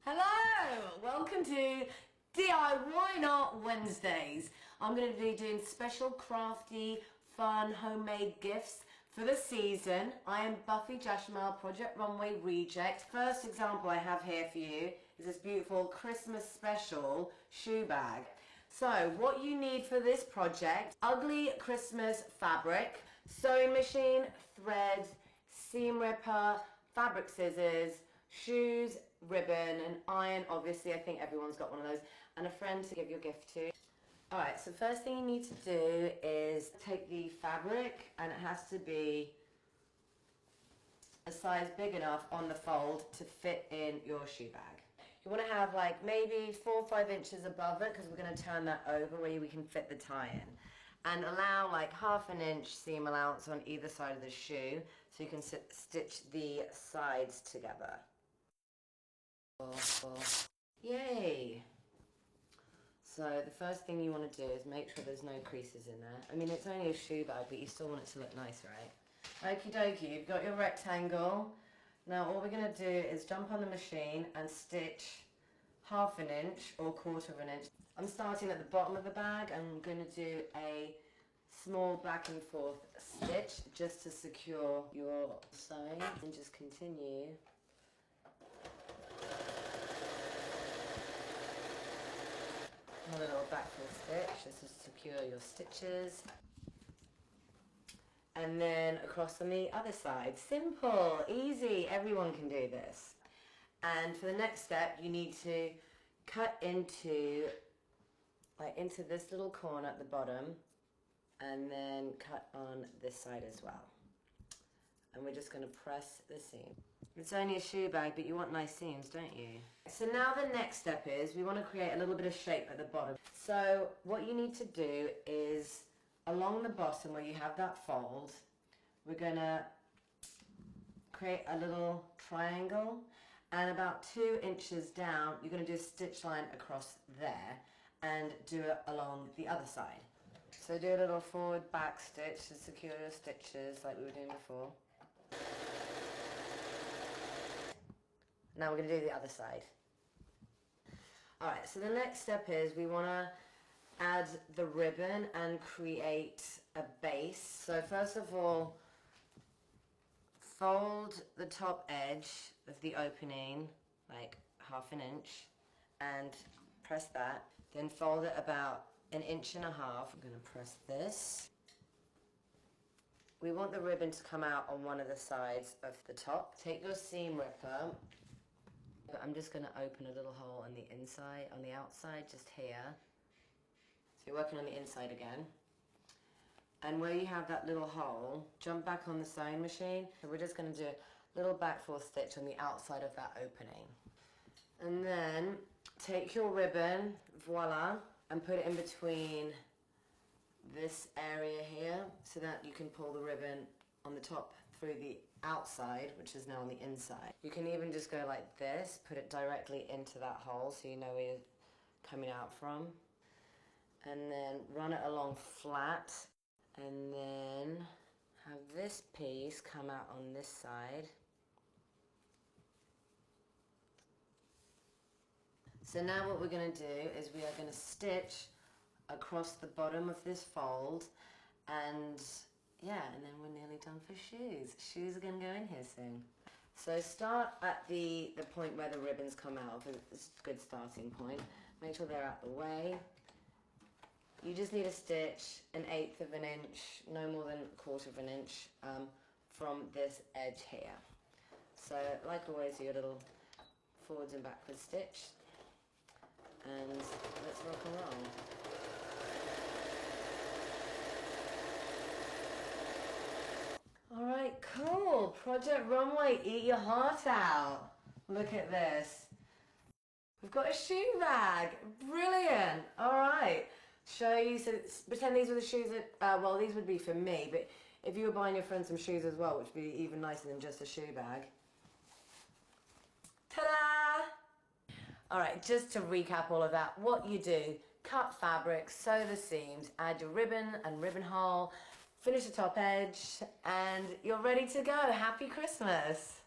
Hello! Welcome to D.I.Why-Not Wednesdays. I'm going to be doing special crafty, fun, homemade gifts for the season. I am Buffi Jashanmal, Project Runway Reject. First example I have here for you is this beautiful Christmas special shoe bag. So what you need for this project: ugly Christmas fabric, sewing machine, thread, seam ripper, fabric scissors, shoes, ribbon, and iron. Obviously, I think everyone's got one of those, and a friend to give your gift to. Alright, so first thing you need to do is take the fabric, and it has to be a size big enough on the fold to fit in your shoe bag. You want to have like maybe 4 or 5 inches above it, because we're going to turn that over where we can fit the tie in. And allow like 1/2 inch seam allowance on either side of the shoe so you can stitch the sides together. Yay! So the first thing you want to do is make sure there's no creases in there. I mean, it's only a shoe bag, but you still want it to look nice, right? Okie dokie, you've got your rectangle. Now all we're going to do is jump on the machine and stitch 1/2 inch or 1/4 inch. I'm starting at the bottom of the bag. I'm going to do a small back and forth stitch just to secure your sewing, and just continue. A little back foot stitch just to secure your stitches, and then across on the other side. Simple, easy, everyone can do this. And for the next step, you need to cut into this little corner at the bottom, and then cut on this side as well. And we're just going to press the seam. It's only a shoe bag, but you want nice seams, don't you? So now the next step is we want to create a little bit of shape at the bottom. So what you need to do is along the bottom where you have that fold, we're going to create a little triangle, and about 2 inches down you're going to do a stitch line across there and do it along the other side. So do a little forward back stitch to secure your stitches like we were doing before. Now we're going to do the other side. Alright, so the next step is we want to add the ribbon and create a base. So first of all, fold the top edge of the opening like 1/2 inch and press that. Then fold it about 1.5 inches. I'm going to press this. We want the ribbon to come out on one of the sides of the top. Take your seam ripper. I'm just going to open a little hole on the inside, on the outside, just here. So you're working on the inside again. And where you have that little hole, jump back on the sewing machine. So we're just going to do a little back fourth stitch on the outside of that opening. And then take your ribbon, voila, and put it in between this area here so that you can pull the ribbon on the top through the outside, which is now on the inside. You can even just go like this, put it directly into that hole so you know where you're coming out from, and then run it along flat, and then have this piece come out on this side. So now what we're going to do is we are going to stitch across the bottom of this fold, and yeah, and then we're nearly done for shoes. Shoes are going to go in here soon. So start at the point where the ribbons come out. It's a good starting point. Make sure they're out the way. You just need a stitch 1/8 inch, no more than 1/4 inch from this edge here. So like always, do your little forwards and backwards stitch, and let's rock and roll. Alright, cool. Project Runway, eat your heart out. Look at this. We've got a shoe bag. Brilliant. Alright. Show you, so pretend these were the shoes that, well, these would be for me, but if you were buying your friend some shoes as well, which would be even nicer than just a shoe bag. Ta-da! Alright, just to recap all of that, what you do: cut fabric, sew the seams, add your ribbon and ribbon hole, finish the top edge, and you're ready to go. Happy Christmas!